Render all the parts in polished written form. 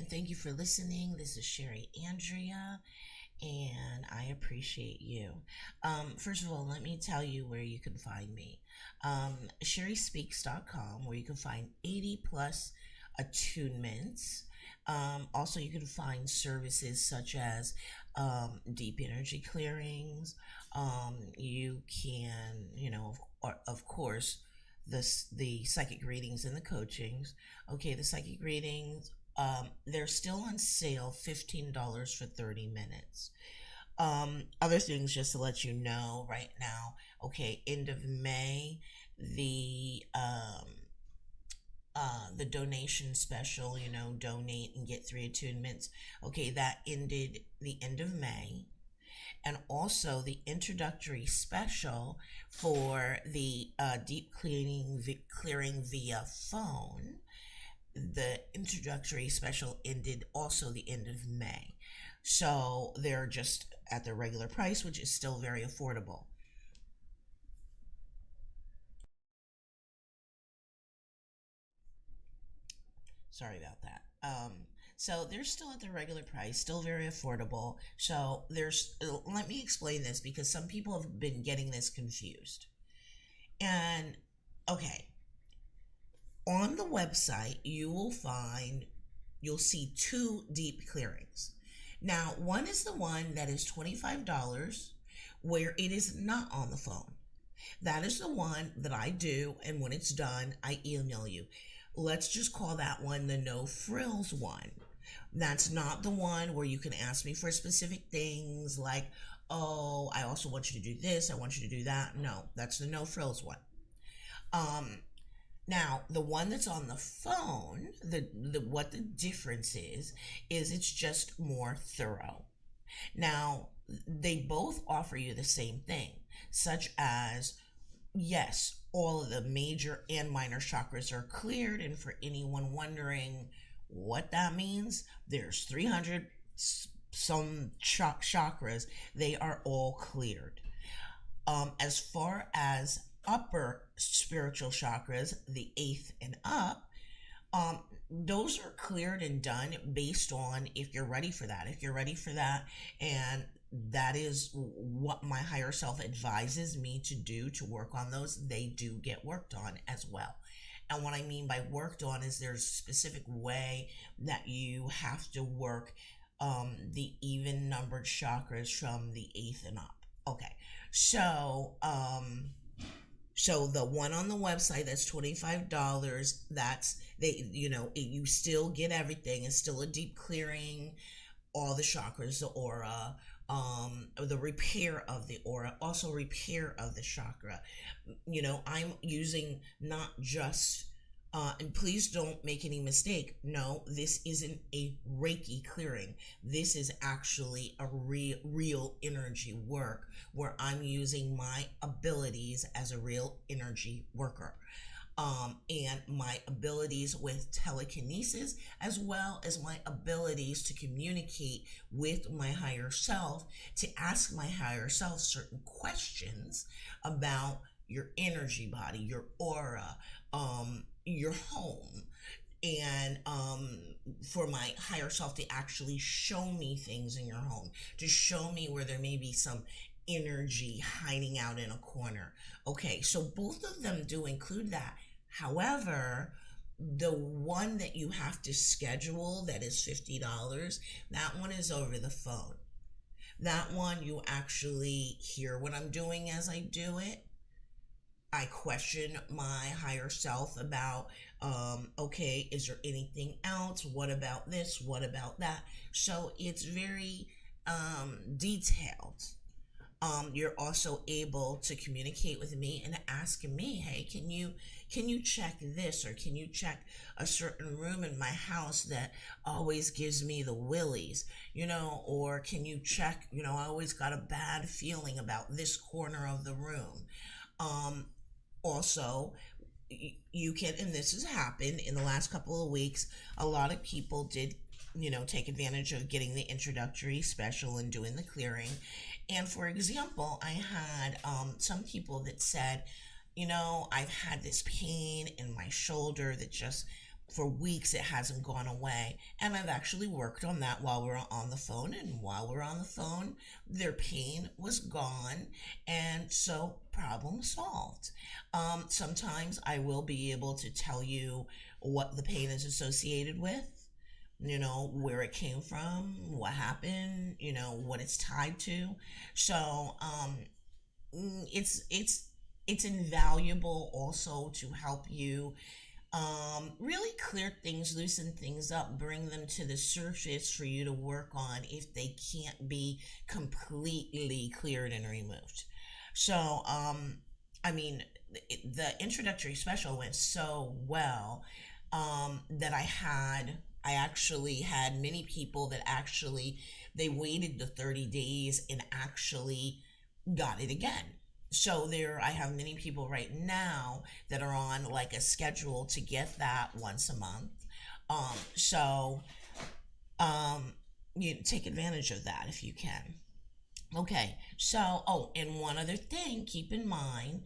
and thank you for listening. This is Sherry Andrea, and I appreciate you. First of all, let me tell you where you can find me. Sherryspeaks.com, where you can find 80 plus attunements. Also, you can find services such as deep energy clearings. You can, of course, the psychic readings and the coachings. Okay, the psychic readings, they're still on sale, $15 for 30 minutes. Other things just to let you know right now. Okay, end of May, the the donation special, donate and get 3 attunements. Okay, that ended the end of May. And also the introductory special for the deep clearing via phone. The introductory special ended also the end of May. So they're just at their regular price, which is still very affordable. Sorry about that. So they're still at their regular price, still very affordable. So let me explain this because some people have been getting this confused. And okay, on the website, you'll see two deep clearings. Now, one is the one that is $25 where it is not on the phone. That is the one that I do, and when it's done, I email you. Let's just call that one the no frills one. That's not the one where you can ask me for specific things like, oh, I also want you to do this, I want you to do that. No, that's the no frills one. Now, the one that's on the phone, what the difference is it's just more thorough. Now, they both offer you the same thing, such as, yes, all of the major and minor chakras are cleared. And for anyone wondering what that means, there's 300 some chakras. They are all cleared. As far as upper spiritual chakras, the eighth and up, those are cleared and done based on if you're ready for that. If you're ready for that, and that is what my higher self advises me to do to work on those, they do get worked on as well. And what I mean by worked on is there's a specific way that you have to work the even numbered chakras from the eighth and up. Okay, so so the one on the website, that's $25. That's you still get everything. It's still a deep clearing, all the chakras, the aura, the repair of the aura, also repair of the chakra. I'm using not just and please don't make any mistake. No, this isn't a Reiki clearing. This is actually a real energy work where I'm using my abilities as a real energy worker. And my abilities with telekinesis, as well as my abilities to communicate with my higher self, to ask my higher self certain questions about your energy body, your aura, your home, and for my higher self to actually show me things in your home, to show me where there may be some energy hiding out in a corner. Okay, so both of them do include that. However, the one that you have to schedule that is $50, that one is over the phone. That one you actually hear what I'm doing as I do it. I question my higher self about, okay, is there anything else? What about this? What about that? So it's very detailed. You're also able to communicate with me and ask me, hey, can you check this, or can you check a certain room in my house that always gives me the willies, or can you check, I always got a bad feeling about this corner of the room. Also, you can, and this has happened in the last couple of weeks, a lot of people did take advantage of getting the introductory special and doing the clearing. And for example, I had some people that said, I've had this pain in my shoulder that just for weeks it hasn't gone away, and I've actually worked on that while we're on the phone, and while we're on the phone their pain was gone, and so problem solved. Sometimes I will be able to tell you what the pain is associated with, where it came from, what happened, what it's tied to. So it's invaluable also to help you really clear things, loosen things up, bring them to the surface for you to work on if they can't be completely cleared and removed. So, I mean, the introductory special went so well that I actually had many people that actually they waited the 30 days and actually got it again. So there I have many people right now that are on like a schedule to get that once a month. So you take advantage of that if you can. Okay, so, oh, and one other thing, keep in mind,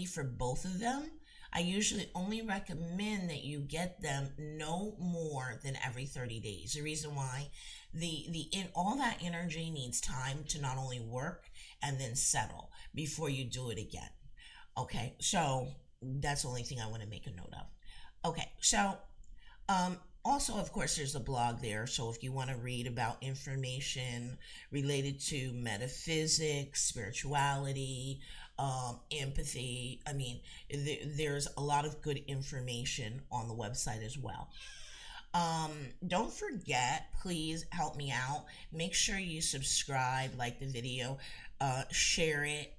for both of them, I usually only recommend that you get them no more than every 30 days. The reason why, all that energy needs time to not only work and then settle before you do it again. Okay, so that's the only thing I want to make a note of. Okay, so also, of course, there's a blog there. So if you want to read about information related to metaphysics, spirituality, empathy, I mean, there's a lot of good information on the website as well. Don't forget, please help me out. Make sure you subscribe, like the video, share it,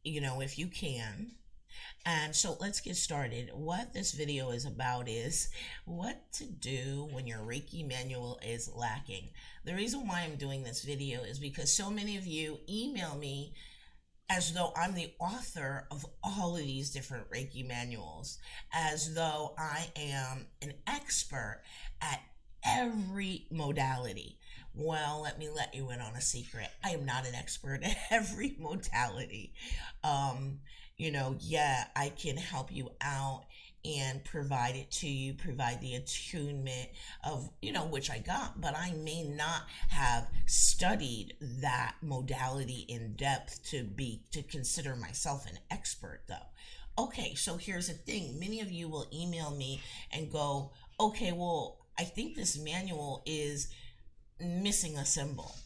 if you can. And so let's get started. What this video is about is what to do when your Reiki manual is lacking. The reason why I'm doing this video is because so many of you email me as though I'm the author of all of these different Reiki manuals, as though I am an expert at every modality. Well, let me let you in on a secret. I am not an expert at every modality. Yeah, I can help you out and provide it to you, provide the attunement of, which I got, but I may not have studied that modality in depth to consider myself an expert though. Okay, so here's the thing. Many of you will email me and go, okay, well, I think this manual is missing a symbol.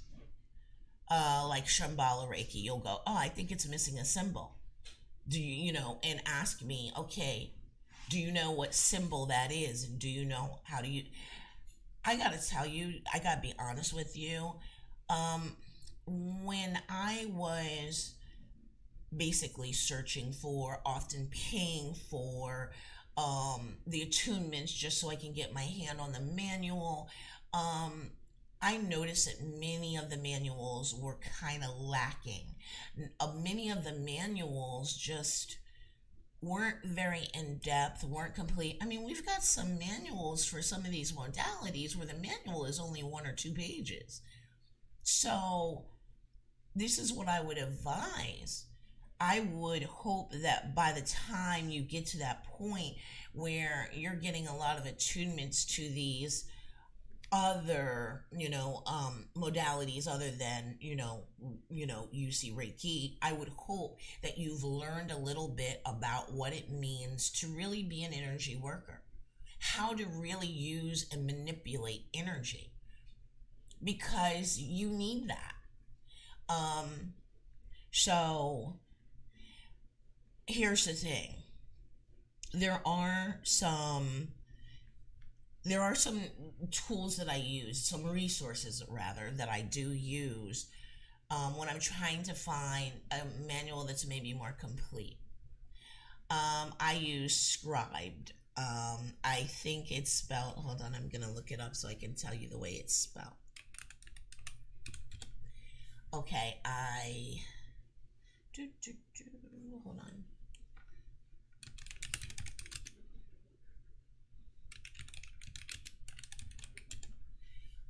Like Shambhala Reiki, you'll go, oh, I think it's missing a symbol. Do and ask me, okay, do you know what symbol that is? And do you know how do you, I gotta tell you, I gotta be honest with you. When I was basically searching for, often paying for the attunements just so I can get my hand on the manual, I noticed that many of the manuals were kind of lacking. Many of the manuals just weren't very in depth, weren't complete. I mean, we've got some manuals for some of these modalities where the manual is only 1 or 2 pages. So, this is what I would advise. I would hope that by the time you get to that point where you're getting a lot of attunements to these other modalities other than you see Reiki, I would hope that you've learned a little bit about what it means to really be an energy worker, how to really use and manipulate energy, because you need that. So here's the thing. There are some tools that I use, some resources rather, that I do use when I'm trying to find a manual that's maybe more complete. I use Scribed. I think it's spelled, hold on, I'm going to look it up so I can tell you the way it's spelled. Okay, hold on.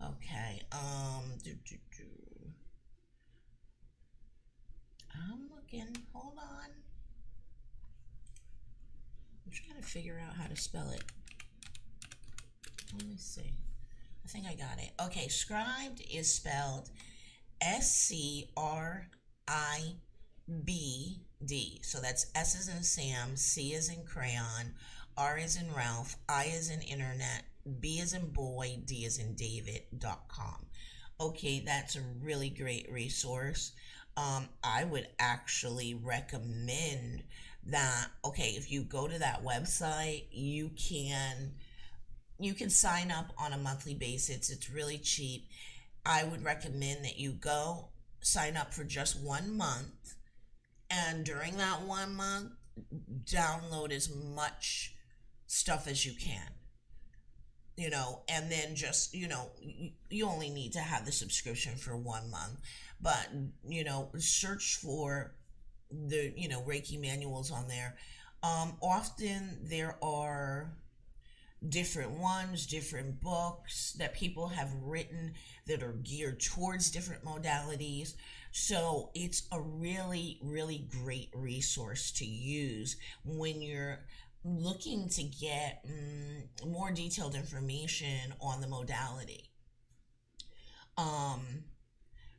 Okay, I'm looking, hold on. I'm trying to figure out how to spell it. Let me see. I think I got it. Okay, scribed is spelled SCRIBD. So that's S as in Sam, C as in crayon, R as in Ralph, I as in internet, B as in boy, D as in David.com. Okay, that's a really great resource. I would actually recommend that. Okay, if you go to that website, you can sign up on a monthly basis. It's really cheap. I would recommend that you go sign up for just 1 month, and during that 1 month, download as much stuff as you can. And then just, you only need to have the subscription for 1 month, but, search for the, Reiki manuals on there. Often there are different ones, different books that people have written that are geared towards different modalities. So it's a really, really great resource to use when you're looking to get more detailed information on the modality.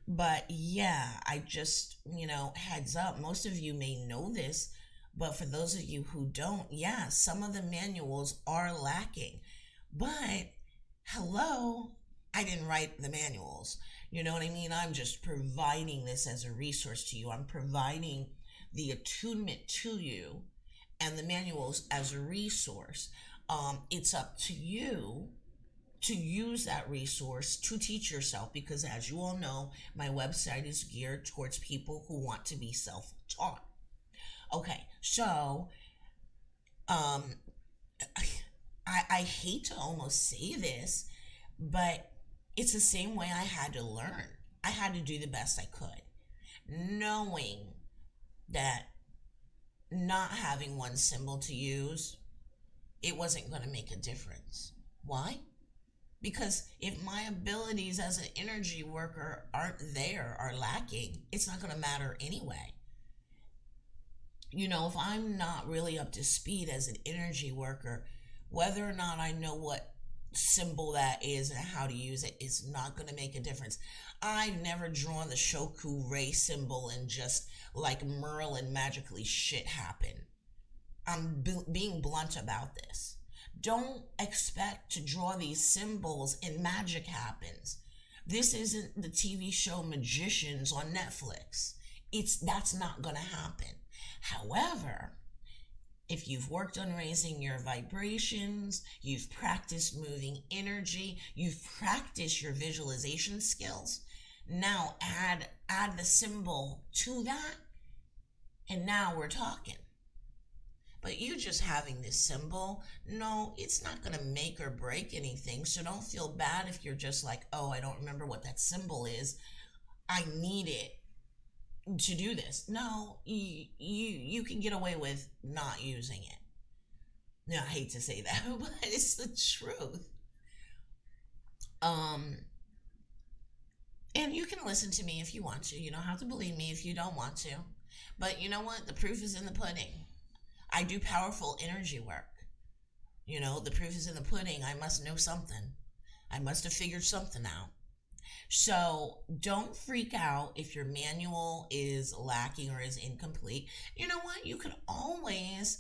But yeah, I just, heads up, most of you may know this, but for those of you who don't, yeah, some of the manuals are lacking. But hello, I didn't write the manuals. You know what I mean? I'm just providing this as a resource to you. I'm providing the attunement to you and the manuals as a resource. It's up to you to use that resource to teach yourself, because as you all know, my website is geared towards people who want to be self-taught. Okay, so I hate to almost say this, but it's the same way I had to learn. I had to do the best I could, knowing that not having one symbol to use, it wasn't going to make a difference. Why? Because if my abilities as an energy worker aren't there, are lacking, it's not going to matter anyway. If I'm not really up to speed as an energy worker, whether or not I know what symbol that is and how to use it is not going to make a difference. I've never drawn the Shoku Ray symbol and just like Merlin magically shit happen. I'm being blunt about this. Don't expect to draw these symbols and magic happens. This isn't the TV show Magicians on Netflix. That's not going to happen. However, if you've worked on raising your vibrations, you've practiced moving energy, you've practiced your visualization skills, now add the symbol to that, and now we're talking. But you just having this symbol, no, it's not going to make or break anything. So don't feel bad if you're just like, oh, I don't remember what that symbol is. I need it to do this. No, you can get away with not using it. Now, I hate to say that, but it's the truth. And you can listen to me if you want to. You don't have to believe me if you don't want to. But you know what? The proof is in the pudding. I do powerful energy work. The proof is in the pudding. I must know something. I must have figured something out. So don't freak out if your manual is lacking or is incomplete. You know what? You can always,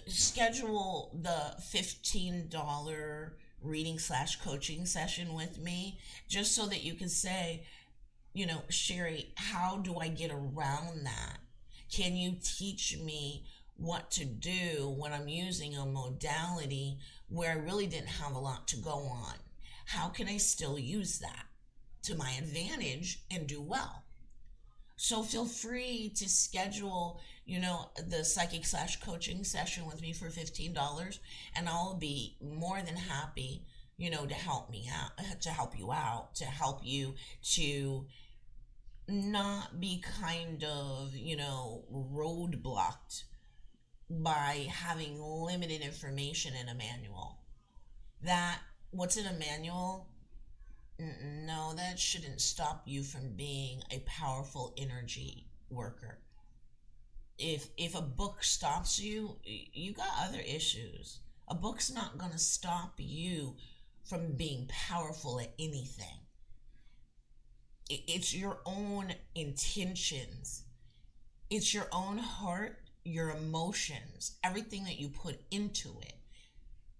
schedule the $15 reading/coaching session with me, just so that you can say, Sherry, how do I get around that? Can you teach me what to do when I'm using a modality where I really didn't have a lot to go on? How can I still use that to my advantage and do well? So feel free to schedule, the psychic/coaching session with me for $15, and I'll be more than happy, to help me out, to help you out, to help you to not be kind of, roadblocked by having limited information in a manual. That what's in a manual, no, that shouldn't stop you from being a powerful energy worker. If a book stops you, you got other issues. A book's not going to stop you from being powerful at anything. It's your own intentions, it's your own heart, your emotions, everything that you put into it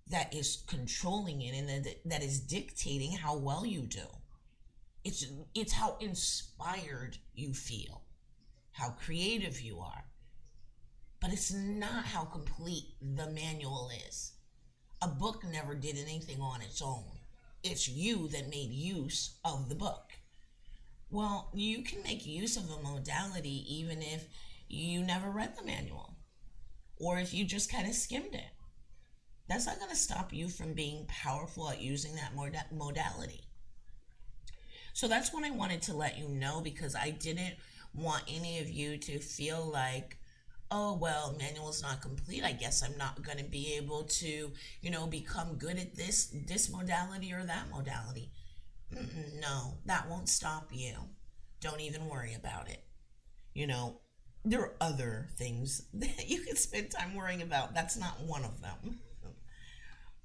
that is controlling it, and that is dictating how well you do. It's how inspired you feel, how creative you are, but it's not how complete the manual is. A book never did anything on its own. It's you that made use of the book. Well, you can make use of a modality even if you never read the manual or if you just kind of skimmed it. That's not going to stop you from being powerful at using that modality. So that's what I wanted to let you know, because I didn't want any of you to feel like, oh, well, manual's not complete. I guess I'm not going to be able to, become good at this modality or that modality. No, that won't stop you. Don't even worry about it. There are other things that you can spend time worrying about. That's not one of them.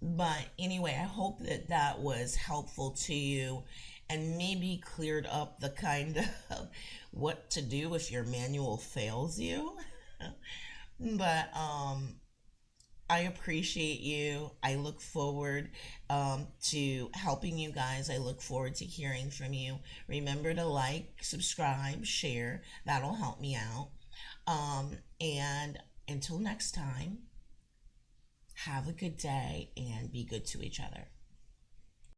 But anyway, I hope that was helpful to you and maybe cleared up the kind of what to do if your manual fails you. But I appreciate you. I look forward to helping you guys. I look forward to hearing from you. Remember to like, subscribe, share. That'll help me out. And until next time, have a good day and be good to each other.